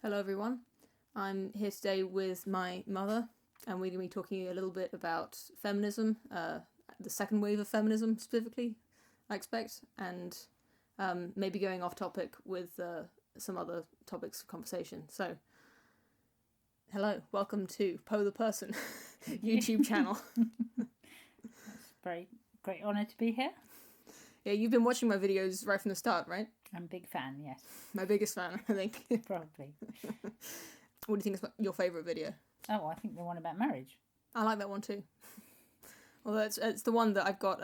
Hello everyone, I'm here today with my mother and we're going to be talking a little bit about feminism, the second wave of feminism specifically, I expect, and maybe going off topic with some other topics of conversation. So, hello, welcome to Poe the Person YouTube channel. It's a very great honour to be here. Yeah, you've been watching my videos right from the start, right? I'm a big fan, yes. My biggest fan, I think. Probably. What do you think is your favourite video? Oh, I think the one about marriage. I like that one too. Although it's the one that I've got,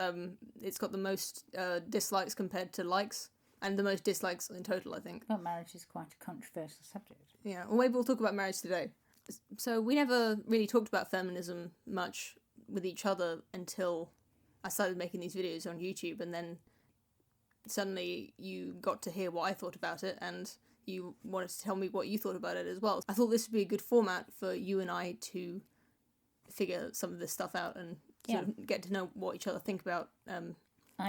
it's got the most dislikes compared to likes, and the most dislikes in total, I think. Well, marriage is quite a controversial subject. Yeah, well, maybe we'll talk about marriage today. So we never really talked about feminism much with each other until I started making these videos on YouTube, and then suddenly you got to hear what I thought about it, and you wanted to tell me what you thought about it as well. I thought this would be a good format for you and I to figure some of this stuff out and sort of get to know what each other think about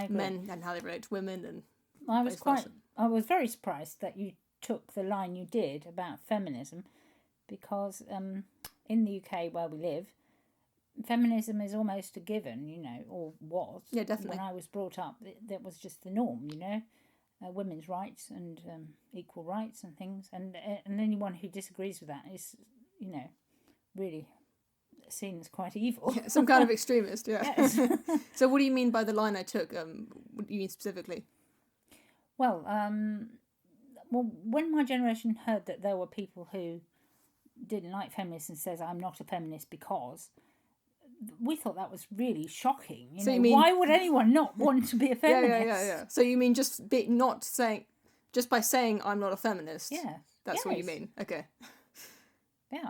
men and how they relate to women. And I was very surprised that you took the line you did about feminism, because in the UK where we live, feminism is almost a given, or was. Yeah, definitely. When I was brought up, that was just the norm, women's rights and equal rights and things. And anyone who disagrees with that is, really seen as quite evil. Yeah, some kind of extremist, yeah. Yes. So what do you mean by the line I took? What do you mean specifically? Well, when my generation heard that there were people who didn't like feminists and says, I'm not a feminist because... we thought that was really shocking. So you mean, why would anyone not want to be a feminist? Yeah. So you mean just by saying I'm not a feminist? Yeah. That's what you mean. Okay. Yeah,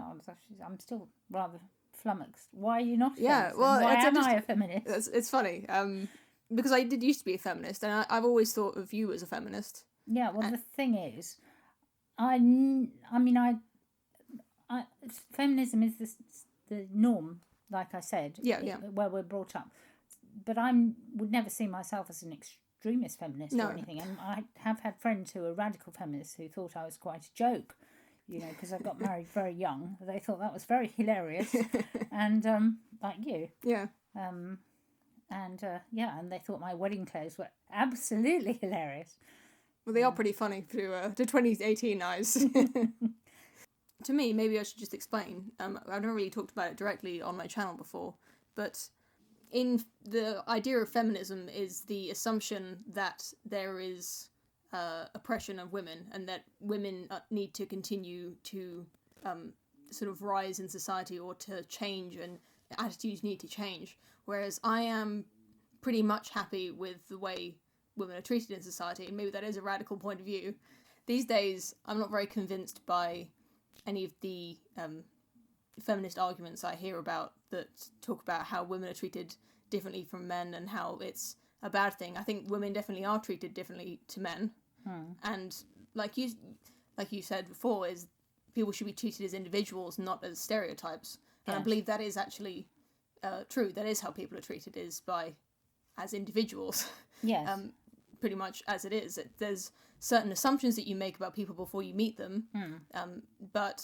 I'm still rather flummoxed. Why are you not a Yeah, feminist? well, why am I a feminist? It's funny. Because I did used to be a feminist, and I've always thought of you as a feminist. Yeah, well, the thing is, feminism is the norm. Like I said, where we're brought up. But I would never see myself as an extremist feminist or anything. And I have had friends who are radical feminists who thought I was quite a joke, because I got married very young. They thought that was very hilarious. And like you. Yeah. And they thought my wedding clothes were absolutely hilarious. Well, they are pretty funny to 2018 eyes. To me, maybe I should just explain. I've never really talked about it directly on my channel before, but in the idea of feminism is the assumption that there is oppression of women and that women need to continue to sort of rise in society or to change, and attitudes need to change. Whereas I am pretty much happy with the way women are treated in society, and maybe that is a radical point of view. These days, I'm not very convinced by any of the feminist arguments I hear about that talk about how women are treated differently from men and how it's a bad thing. I think women definitely are treated differently to men, and like you said before, is people should be treated as individuals, not as stereotypes. And I believe that is actually true. That is how people are treated, is as individuals. Yes. Pretty much as it is. There's certain assumptions that you make about people before you meet them, but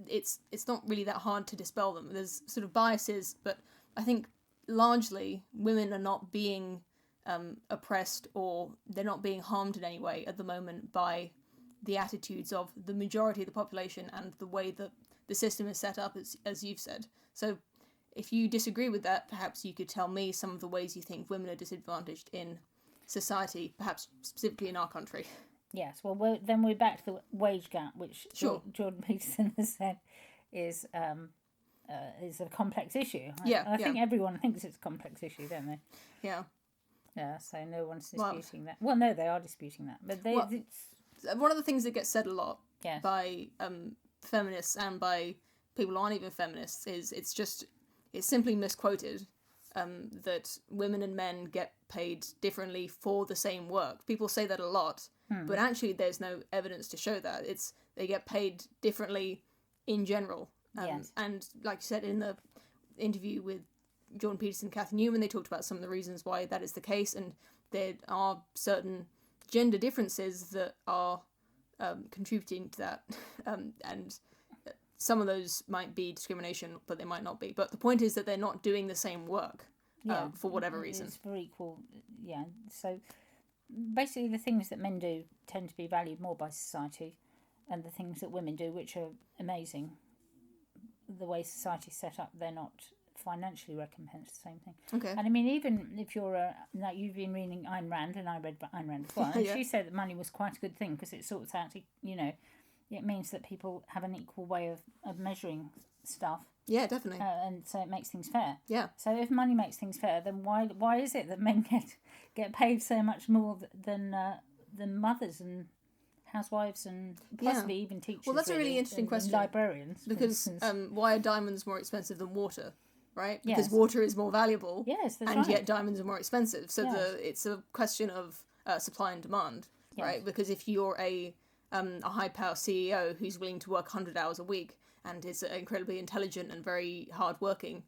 it's not really that hard to dispel them. There's sort of biases, but I think largely women are not being oppressed, or they're not being harmed in any way at the moment by the attitudes of the majority of the population and the way that the system is set up, as you've said. So if you disagree with that, perhaps you could tell me some of the ways you think women are disadvantaged in society, perhaps specifically in our country. Yes, well, then we're back to the wage gap, which Jordan Peterson has said is a complex issue. I think everyone thinks it's a complex issue, don't they? Yeah. Yeah, so no one's disputing that. Well, no, they are disputing that. But it's one of the things that gets said a lot yes. by feminists and by people who aren't even feminists is it's simply misquoted. That women and men get paid differently for the same work. People say that a lot, but actually there's no evidence to show that. They get paid differently in general. Yes. And like you said in the interview with Jordan Peterson and Kathy Newman, they talked about some of the reasons why that is the case, and there are certain gender differences that are contributing to that, and some of those might be discrimination, but they might not be. But the point is that they're not doing the same work for whatever reason. It's for equal, yeah. So basically the things that men do tend to be valued more by society, and the things that women do, which are amazing, the way society's set up, they're not financially recompensed, the same thing. Okay. And I mean, even if you're like you've been reading Ayn Rand, and I read Ayn Rand as well, and she said that money was quite a good thing because it sorts out, it means that people have an equal way of measuring stuff. Yeah, definitely. And so it makes things fair. Yeah. So if money makes things fair, then why is it that men get paid so much more than mothers and housewives and possibly even teachers? Well, that's a really interesting question. And librarians, because why are diamonds more expensive than water? Right? Yes. Because water is more valuable. Yes, that's and right. Yet diamonds are more expensive. So it's a question of supply and demand, right? Because if you're a high-power CEO who's willing to work 100 hours a week and is incredibly intelligent and very hard-working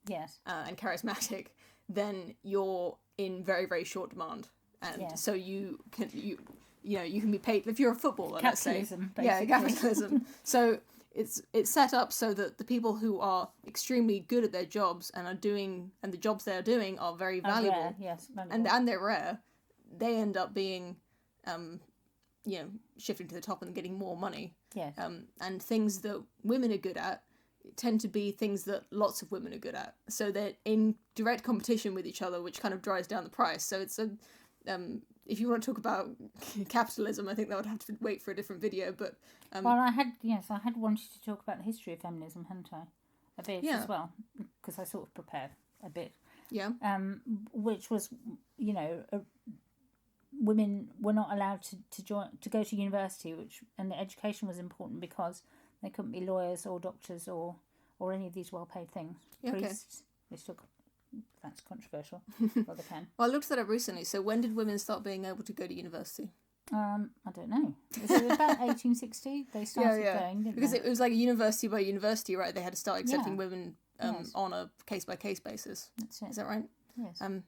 and charismatic, then you're in very, very short demand. And so you can be paid, if you're a footballer, capitalism, let's say. basically. Yeah, capitalism. So it's set up so that the people who are extremely good at their jobs and the jobs they're doing are very valuable. Rare, yes, valuable. And they're rare. They end up being shifting to the top and getting more money. Yes. And things that women are good at tend to be things that lots of women are good at. So they're in direct competition with each other, which kind of drives down the price. So it's if you want to talk about capitalism, I think that would have to wait for a different video. But well, I had wanted to talk about the history of feminism, hadn't I? A bit as well, because I sort of prepared a bit. Yeah. Which was, women were not allowed to go to university, and the education was important because they couldn't be lawyers or doctors or any of these well-paid things. Priests, they still. That's controversial, but they can. Well, I looked that up recently. So when did women start being able to go to university? I don't know. Is it about 1860? They started going, didn't because they? it was like university by university, right? They had to start accepting women on a case-by-case basis. That's it. Is that right? Yes. I think...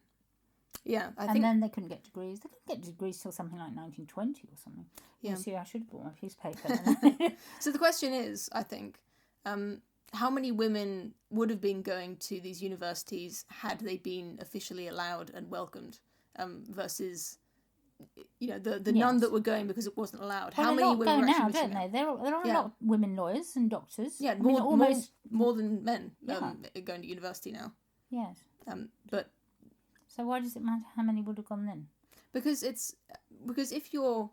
And then they couldn't get degrees. They couldn't get degrees till something like 1920 or something. Yeah. You see, I should have bought my piece of paper. So the question is, I think, how many women would have been going to these universities had they been officially allowed and welcomed, versus, the none that were going because it wasn't allowed. Well, how many women go now, don't they? There are a lot of women lawyers and doctors. Yeah, more than men going to university now. Yes. But so why does it matter how many would have gone then? Because if you're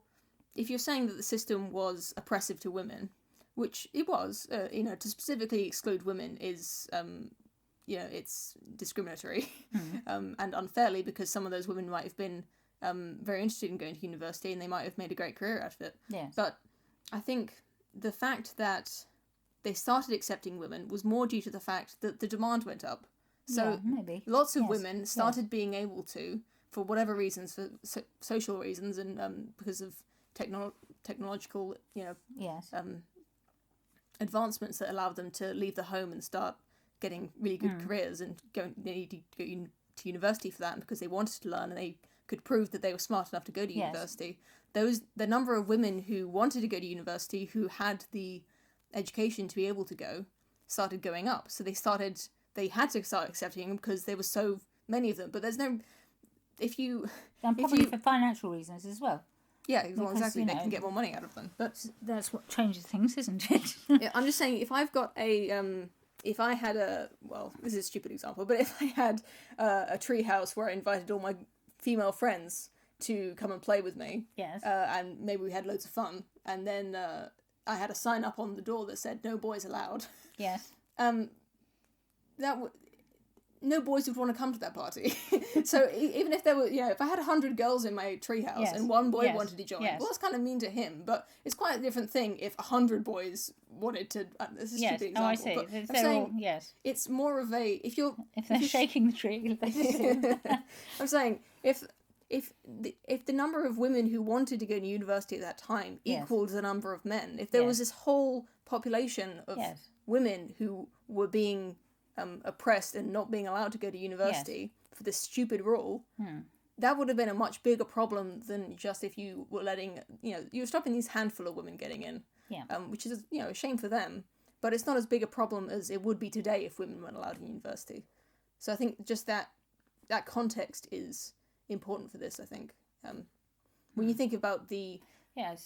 saying that the system was oppressive to women, which it was, to specifically exclude women is, it's discriminatory and unfairly, because some of those women might have been very interested in going to university and they might have made a great career out of it. Yes. But I think the fact that they started accepting women was more due to the fact that the demand went up. So maybe. Lots of women started being able to, for whatever reasons, for social reasons and because of technological, advancements that allowed them to leave the home and start getting really good careers and they needed to go to university for that, and because they wanted to learn and they could prove that they were smart enough to go to university. The number of women who wanted to go to university, who had the education to be able to go, started going up. So they had to start accepting them because there were so many of them. But there's no, probably for financial reasons as well. Yeah, well, exactly. They can get more money out of them. But that's what changes things, isn't it? Yeah, I'm just saying, if I've got if I had this is a stupid example, but if I had a tree house where I invited all my female friends to come and play with me, yes, and maybe we had loads of fun, and then I had a sign up on the door that said "No boys allowed." Yes. No boys would want to come to that party. So even if there were, if I had 100 girls in my treehouse and one boy wanted to join, well, that's kind of mean to him. But it's quite a different thing if 100 boys wanted to. This is a stupid example. Oh, I see. But I'm saying, it's more of a if they're shaking the tree. I'm saying if the number of women who wanted to go to university at that time equaled the number of men, if there was this whole population of women who were being oppressed and not being allowed to go to university for this stupid rule, that would have been a much bigger problem than just if you were letting, you were stopping these handful of women getting in. Yeah. Which is, a shame for them. But it's not as big a problem as it would be today if women weren't allowed in university. So I think just that context is important for this, I think. When you think about the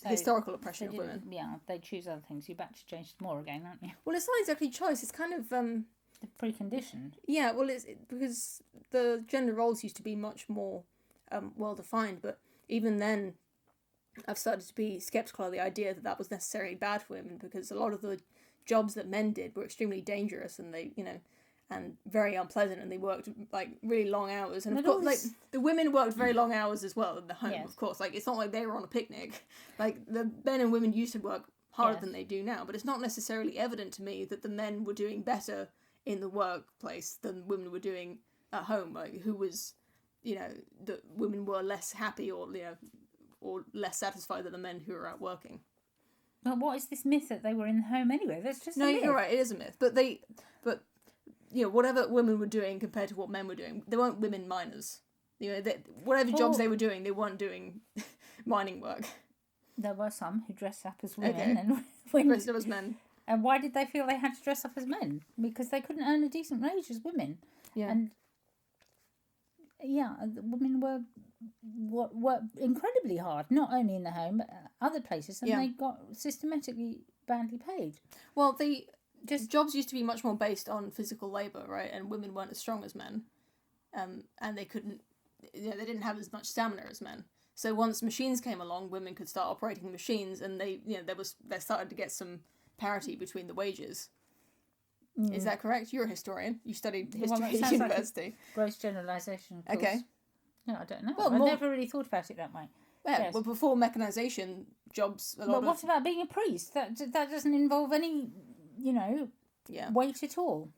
historical oppression of women. Yeah, they choose other things. You're back to James Moore again, aren't you? Well, it's not exactly choice. It's kind of... the preconditioned. Yeah, well, it's because the gender roles used to be much more well-defined, but even then I've started to be sceptical of the idea that was necessarily bad for women, because a lot of the jobs that men did were extremely dangerous, and they, and very unpleasant, and they worked like really long hours, and of course, like the women worked very long hours as well in the home. Yes. Of course, like it's not like they were on a picnic. Like the men and women used to work harder than they do now, but it's not necessarily evident to me that the men were doing better in the workplace than women were doing at home. Like who was, that women were less happy or or less satisfied than the men who were out working. Well, what is this myth that they were in the home anyway? That's just no, a myth. You're right. It is a myth, but whatever women were doing compared to what men were doing, they weren't women miners. Whatever jobs they were doing, they weren't doing mining work. There were some who dressed up as women and women dressed up as men. And why did they feel they had to dress up as men? Because they couldn't earn a decent wage as women. Yeah. And women were incredibly hard, not only in the home but other places, and they got systematically badly paid. Well, jobs used to be much more based on physical labour, right? And women weren't as strong as men, and they couldn't, they didn't have as much stamina as men. So once machines came along, women could start operating the machines, and they started to get some parity between the wages. Is that correct? You're a historian. You studied history at university. Like a gross generalisation. Okay. No, I don't know. Well, I never really thought about it that way. Yeah, yes. Well, before mechanisation, jobs... what about being a priest? That doesn't involve any, weight at all.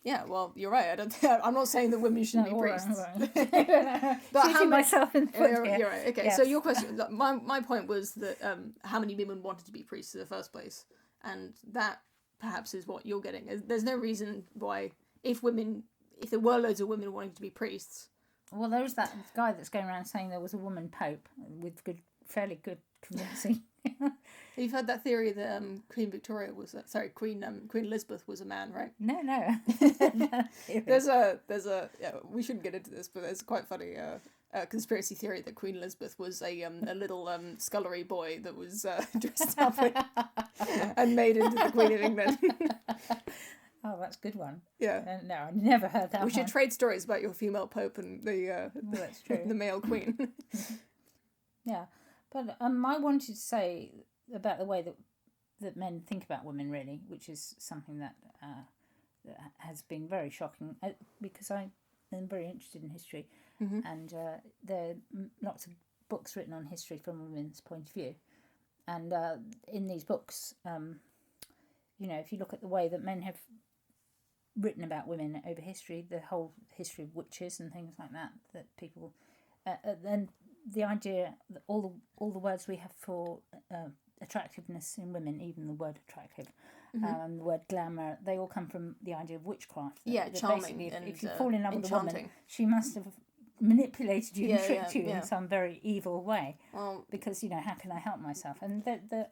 Yeah, well, you're right. I'm not saying that women shouldn't be priests. Right. But shooting myself in the foot here. You're right. Okay, yes. So your question... My point was that how many women wanted to be priests in the first place? And that perhaps is what you're getting. There's no reason why, if there were loads of women wanting to be priests... Well, there was that guy that's going around saying there was a woman pope with fairly good convincing. You've heard that theory that Queen Elizabeth was a man, right? No. There's a we shouldn't get into this, but there's quite funny conspiracy theory that Queen Elizabeth was a little scullery boy that was dressed up and made into the Queen of England. Oh, that's a good one. Yeah. No, I never heard that. We should trade stories about your female pope and that's true. the male queen. Yeah, but I wanted to say about the way that men think about women, really, which is something that has been very shocking, because I am very interested in history, and there are lots of books written on history from a women's point of view, and in these books, if you look at the way that men have written about women over history, the whole history of witches and things like that people, then the idea that all the words we have for attractiveness in women, even the word attractive, and the word glamour, they all come from the idea of witchcraft. That charming. If you fall in love with a enchanting. woman, she must have manipulated you and tricked you in some very evil way. Well, because how can I help myself? And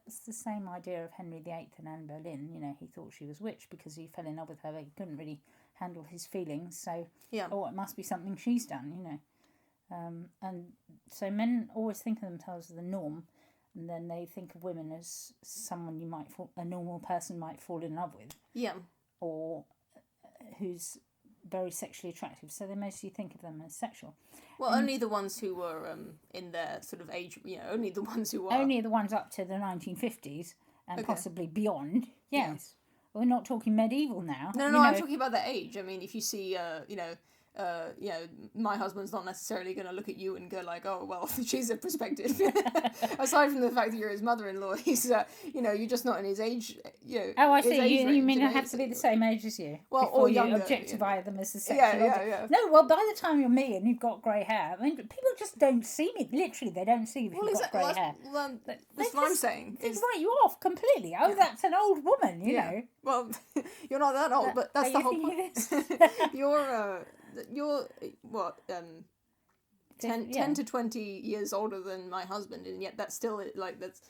it's the same idea of Henry VIII and Anne Boleyn. He thought she was witch because he fell in love with her. He couldn't really handle his feelings, so it must be something she's done. And so men always think of themselves as the norm, and then they think of women as someone a normal person might fall in love with. Yeah. Or who's very sexually attractive, so they mostly think of them as sexual. Well, only the ones who were in their sort of age, only the ones who are... Only the ones up to the 1950s and possibly beyond, yes. Yeah. We're not talking medieval now. No, I'm talking about their age. I mean, if you see, my husband's not necessarily going to look at you and go like, oh, well, she's a prospective. Aside from the fact that you're his mother-in-law, he's, you're just not in his age, Oh, I see. You mean I have to be the same age as you? Well, before or you younger. Objectify them as a sexual object. Yeah. No, well, by the time you're me and you've got grey hair, I mean, people just don't see me. Literally, they don't see me if you've got grey hair. Well, that's what I'm saying. They write you off completely. Oh, that's an old woman, you know. Well, you're not that old, but that's the whole point. You're what? 10 to 20 years older than my husband, and yet that's still like that's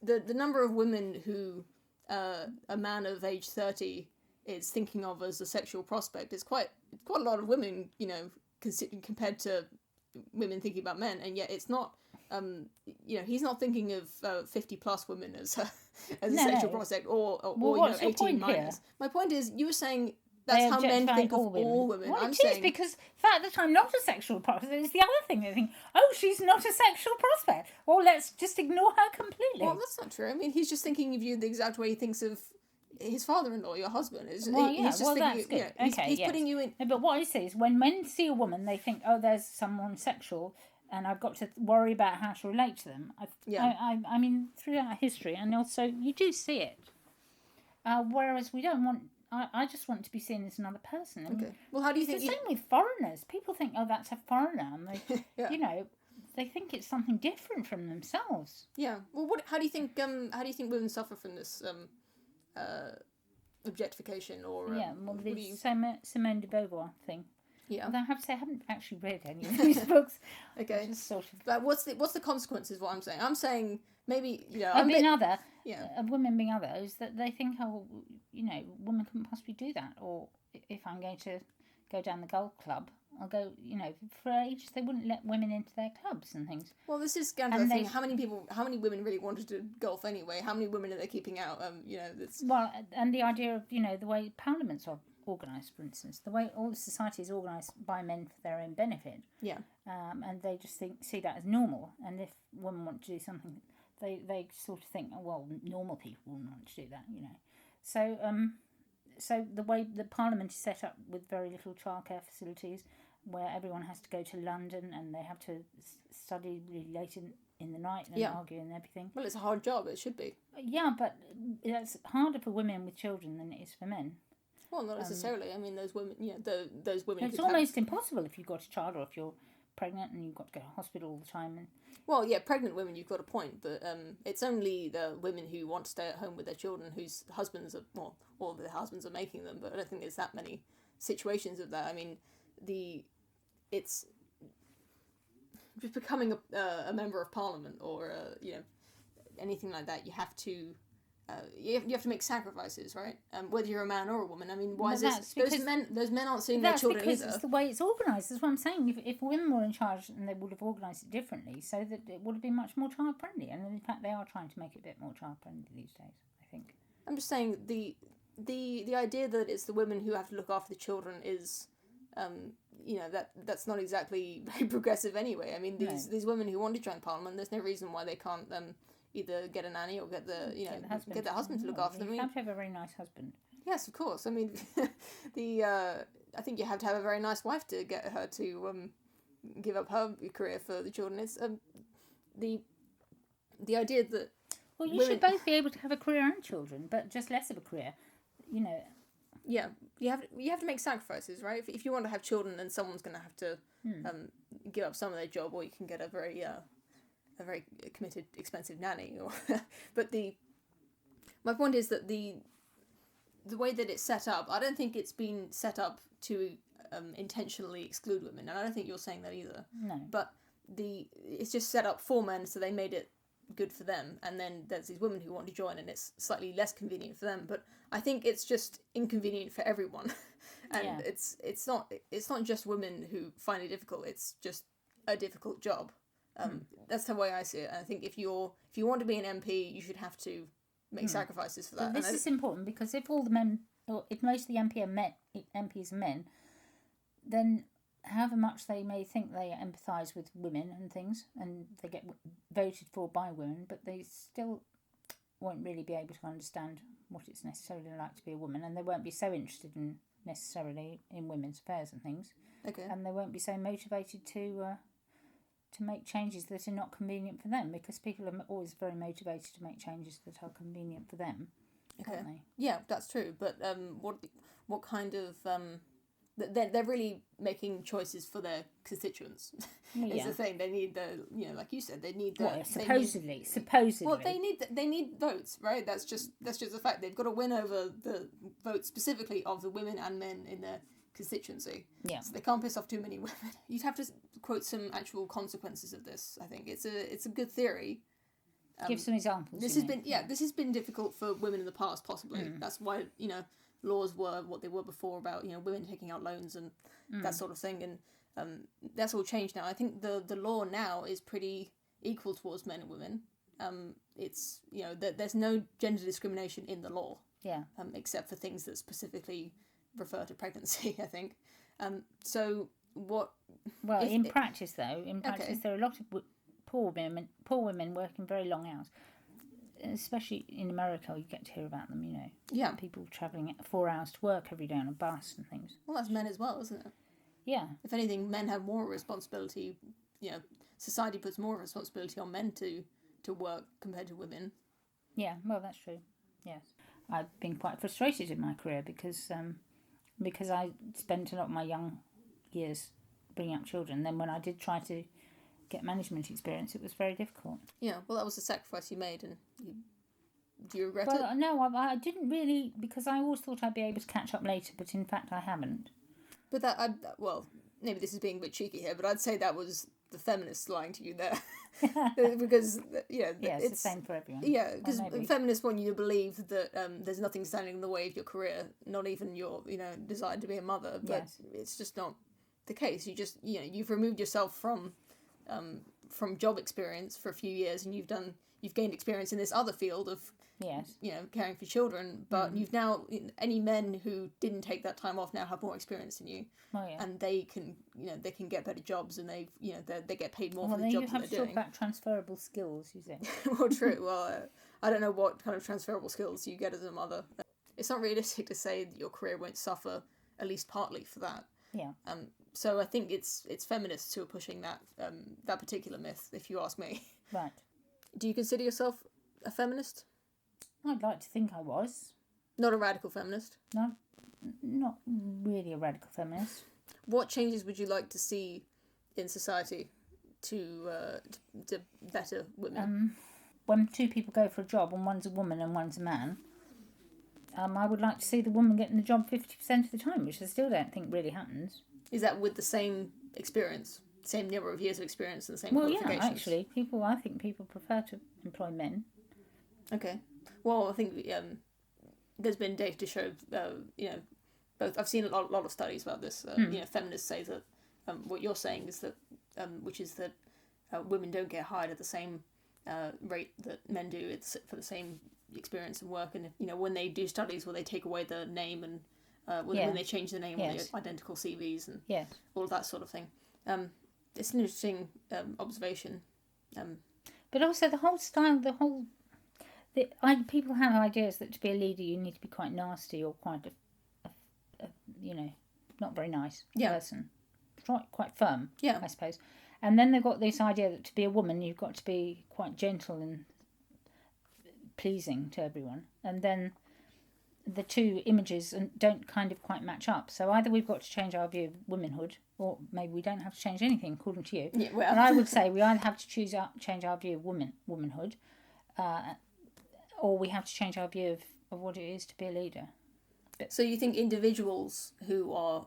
the number of women who a man of age 30 is thinking of as a sexual prospect is quite a lot of women, you know, compared to women thinking about men, and yet it's not. You know, he's not thinking of 50 plus women as a sexual prospect, or you know, 18 minors. Here? My point is, you were saying that's how men think of all women. Well, it is, because the fact that I'm not a sexual prospect is the other thing. They think, oh, she's not a sexual prospect. Well, let's just ignore her completely. Well, that's not true. I mean, he's just thinking of you the exact way he thinks of his father-in-law, your husband. He's just that's good. You know, he's putting you in. No, but what I say is, when men see a woman, they think, oh, there's someone sexual, and I've got to worry about how to relate to them. I mean, throughout history, and also you do see it. Whereas we don't want. I just want to be seen as another person. Okay. Well, how do you think? It's the same with foreigners. People think, oh, that's a foreigner, and they, you know, they think it's something different from themselves. Yeah. Well, how do you think? How do you think women suffer from this objectification or? Simone de Beauvoir thing. Yeah. Although I have to say, I haven't actually read any of these books. Okay. Just sort of. But what's the consequences? What I'm saying. I'm saying maybe, you know. Women being other is that they think, oh, you know, women couldn't possibly do that. Or if I'm going to go down the golf club, I'll go. You know, for ages they wouldn't let women into their clubs and things. Well, this is kind of the thing. How many women really wanted to golf anyway? How many women are they keeping out? You know, that's. Well, and the idea of, you know, the way parliaments are organised, for instance, the way all society is organised by men for their own benefit. Yeah. And they just see that as normal. And if women want to do something, they sort of think, oh, well, normal people wouldn't want to do that, you know. So the way the Parliament is set up with very little childcare facilities, where everyone has to go to London and they have to study really late in the night and argue and everything. Well, it's a hard job. It should be. Yeah, but it's harder for women with children than it is for men. Well, not necessarily. I mean, those women, you know, those women. It's almost impossible if you've got a child, or if you're pregnant and you've got to go to hospital all the time. And well, yeah, pregnant women, you've got a point, but it's only the women who want to stay at home with their children whose husbands are, well, all of their husbands are making them. But I don't think there's that many situations of that. I mean, it's just becoming a member of Parliament, or you know, anything like that. You have to. You have to make sacrifices, right? Whether you're a man or a woman. I mean, why is this? Those men aren't seeing their children either. That's because it's the way it's organised. That's what I'm saying. If women were in charge, and they would have organised it differently, so that it would have been much more child friendly. And in fact, they are trying to make it a bit more child friendly these days, I think. I'm just saying the idea that it's the women who have to look after the children is, you know, that's not exactly very progressive anyway. I mean, these women who want to join Parliament, there's no reason why they can't either get a nanny or get their husband to look after them. You have to have a very nice husband. Yes, of course. I mean, I think you have to have a very nice wife to get her to give up her career for the children. It's the idea that should both be able to have a career and children, but just less of a career, you know. Yeah, you have to make sacrifices, right? If you want to have children, then someone's going to have to give up some of their job, or you can get a very committed, expensive nanny. But my point is that the way that it's set up, I don't think it's been set up to intentionally exclude women, and I don't think you're saying that either. No. But it's just set up for men, so they made it good for them, and then there's these women who want to join, and it's slightly less convenient for them. But I think it's just inconvenient for everyone, and it's not just women who find it difficult. It's just a difficult job. That's the way I see it. And I think if you want to be an MP, you should have to make sacrifices for that. Well, this is important, because if all the men, or if most of the MPs are men, then however much they may think they empathise with women and things, and they get voted for by women, but they still won't really be able to understand what it's necessarily like to be a woman, and they won't be so interested necessarily in women's affairs and things. Okay. And they won't be so motivated to make changes that are not convenient for them, because people are always very motivated to make changes that are convenient for them. Okay. Aren't they? Yeah, that's true. But what kind of they're really making choices for their constituents. Is the thing. They need like you said, they need the supposedly. Well, they need votes, right? That's just the fact. They've got to win over the votes specifically of the women and men in their constituency. Yeah. So they can't piss off too many women. You'd have to quote some actual consequences of this. I think it's a good theory. Give some examples. This has been difficult for women in the past, possibly. That's why laws were what they were before about women taking out loans and that sort of thing, and that's all changed now. I think the law now is pretty equal towards men and women. It's there's no gender discrimination in the law. Yeah. Except for things that specifically refer to pregnancy, I think. So what? Well, in practice, there are a lot of poor women working very long hours, especially in America. You get to hear about them. Yeah. People travelling 4 hours to work every day on a bus and things. Well, that's men as well, isn't it? Yeah. If anything, men have more responsibility. Society puts more responsibility on men to work compared to women. Yeah. Well, that's true. Yes. I've been quite frustrated in my career because I spent a lot of my young years bringing up children. Then when I did try to get management experience, it was very difficult. Yeah, well, that was a sacrifice you made, and do you regret it? Well, no, I didn't really, because I always thought I'd be able to catch up later, but in fact I haven't. But maybe this is being a bit cheeky here, but I'd say that was the feminists lying to you there. Because, it's the same for everyone. Yeah, because feminists want you to believe that there's nothing standing in the way of your career, not even your, desire to be a mother, but it's just not the case. You just, you've removed yourself from job experience for a few years, and you've gained experience in this other field of caring for children, but you've now, any men who didn't take that time off now have more experience than you, and they can get better jobs, and they get paid more for the jobs that they're doing. Well, you have to talk about transferable skills, you say. Well, true. Well, I don't know what kind of transferable skills you get as a mother. It's not realistic to say that your career won't suffer, at least partly, for that. Yeah. So I think it's feminists who are pushing that particular myth, if you ask me. Right. Do you consider yourself a feminist? I'd like to think I was. Not a radical feminist? No, not really a radical feminist. What changes would you like to see in society to better women? When two people go for a job and one's a woman and one's a man, I would like to see the woman getting the job 50% of the time, which I still don't think really happens. Is that with the same experience? Same number of years of experience and the same qualifications? Well, yeah, actually. I think people prefer to employ men. Okay. Well, I think there's been data to show, both. I've seen a lot of studies about this. Feminists say that what you're saying is that, which is that women don't get hired at the same rate that men do. It's for the same experience and work. And when they do studies where they take away the name and when they change the name on the identical CVs and all of that sort of thing, it's an interesting observation. But also the whole style, people have ideas that to be a leader you need to be quite nasty or quite a not very nice person. Quite firm, I suppose. And then they've got this idea that to be a woman you've got to be quite gentle and pleasing to everyone. And then the two images don't kind of quite match up. So either we've got to change our view of womanhood, or maybe we don't have to change anything, according to you. Yeah, well. And I would say we either have to change our view of womanhood, or we have to change our view of what it is to be a leader. So you think individuals who are,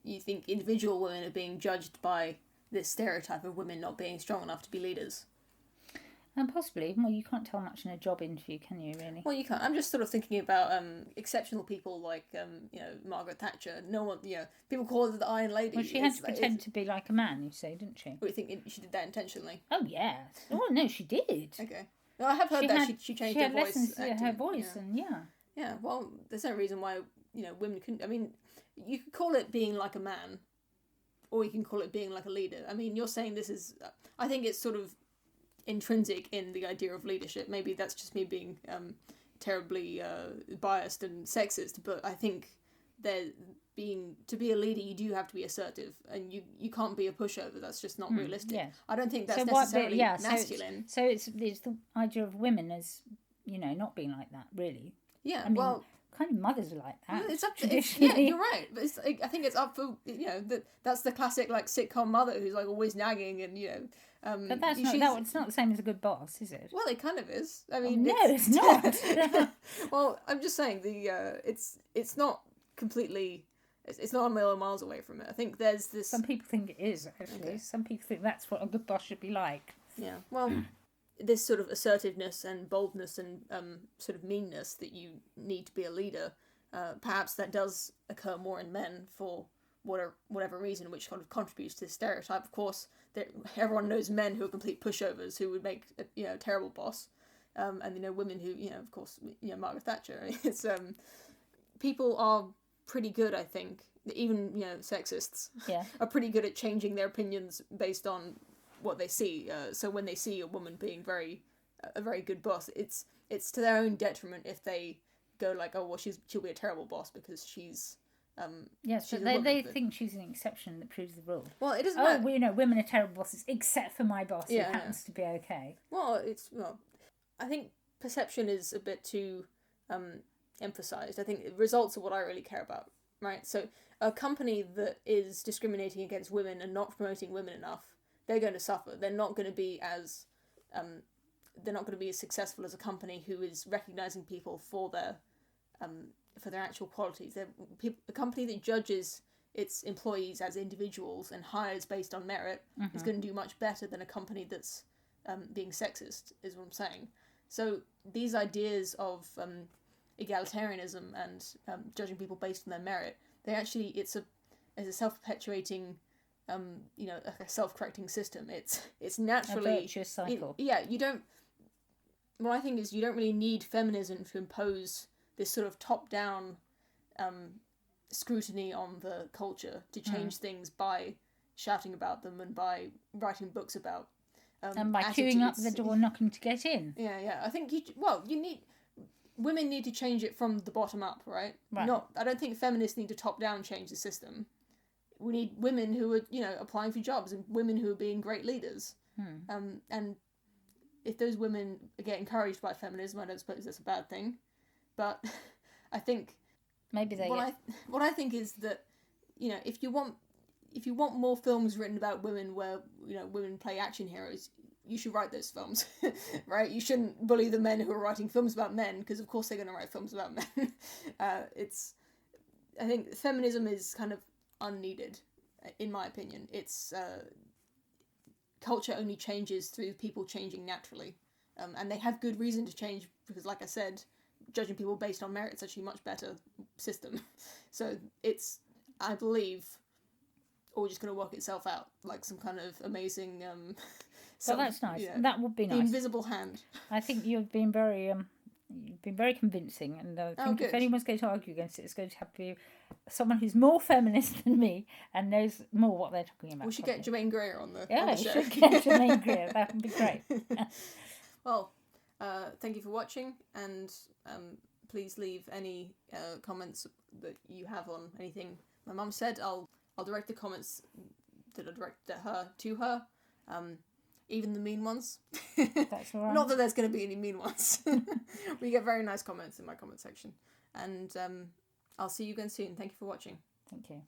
individual women are being judged by this stereotype of women not being strong enough to be leaders? And possibly. Well, you can't tell much in a job interview, can you, really? Well, you can't. I'm just sort of thinking about exceptional people like, Margaret Thatcher. No one, people call her the Iron Lady. Well, she had to pretend to be like a man, you say, didn't she? Well, you think she did that intentionally? Oh, yes. Oh, no, she did. Okay. No, I have heard she changed her voice. She had lessons to her voice, and Yeah, well, there's no reason why, women couldn't... I mean, you could call it being like a man, or you can call it being like a leader. I mean, you're saying this is... I think it's sort of intrinsic in the idea of leadership. Maybe that's just me being terribly biased and sexist, but I think to be a leader, you do have to be assertive, and you can't be a pushover. That's just not realistic. Yes. I don't think that's necessarily masculine. So it's the idea of women as, not being like that, really. Yeah, I mean, kind of mothers are like that. It's up to, you're right, but I think it's up for that's the classic sitcom mother who's always nagging and But that's it's not the same as a good boss, is it? Well, it kind of is. I mean, no, it's not. Well, I'm just saying it's not completely It's not a million miles away from it. I think there's this... Some people think it is, actually. Okay. Some people think that's what a good boss should be like. Yeah, well, this sort of assertiveness and boldness and sort of meanness that you need to be a leader, perhaps that does occur more in men for whatever reason, which kind of contributes to this stereotype. Of course, everyone knows men who are complete pushovers who would make a terrible boss, and women who of course Margaret Thatcher. It's people are pretty good, I think, even sexists are pretty good at changing their opinions based on what they see. So when they see a woman being a very good boss, it's to their own detriment if they go like, oh well, she'll be a terrible boss because she's yes, but they think she's an exception that proves the rule. Well, it doesn't matter. Well, women are terrible bosses except for my boss who happens to be okay. Well, I think perception is a bit too emphasized. I think results are what I really care about, right? So a company that is discriminating against women and not promoting women enough, they're going to suffer. They're not going to be as successful as a company who is recognizing people for their actual qualities. A company that judges its employees as individuals and hires based on merit is going to do much better than a company that's being sexist, is what I'm saying. So these ideas of egalitarianism and judging people based on their merit, it's a self-perpetuating, like a self-correcting system. It's naturally a virtuous cycle. What I think is you don't really need feminism to impose this sort of top-down scrutiny on the culture to change things by shouting about them and by writing books about and by queuing up the door knocking to get in. I think women need to change it from the bottom up, right? I don't think feminists need to top-down change the system. We need women who are applying for jobs and women who are being great leaders. And if those women get encouraged by feminism, I don't suppose that's a bad thing. But I think maybe what I think is that if you want more films written about women where women play action heroes, you should write those films, right? You shouldn't bully the men who are writing films about men, because of course they're going to write films about men. I think feminism is kind of unneeded, in my opinion. It's culture only changes through people changing naturally, and they have good reason to change because, like I said, judging people based on merit is actually a much better system. So it's, I believe, all just going to work itself out like some kind of amazing. Well, that's nice. That would be nice. The invisible hand. I think you've been very convincing, and I think if anyone's going to argue against it, it's going to have to be someone who's more feminist than me and knows more what they're talking about. We should get Jermaine Greer on the show. Yeah, we should get Jermaine Greer. That would be great. Well, thank you for watching, and please leave any comments that you have on anything my mum said. I'll direct the comments that are directed at her to her. Even the mean ones. That's all right. Not that there's going to be any mean ones. We get very nice comments in my comment section. And I'll see you again soon. Thank you for watching. Thank you.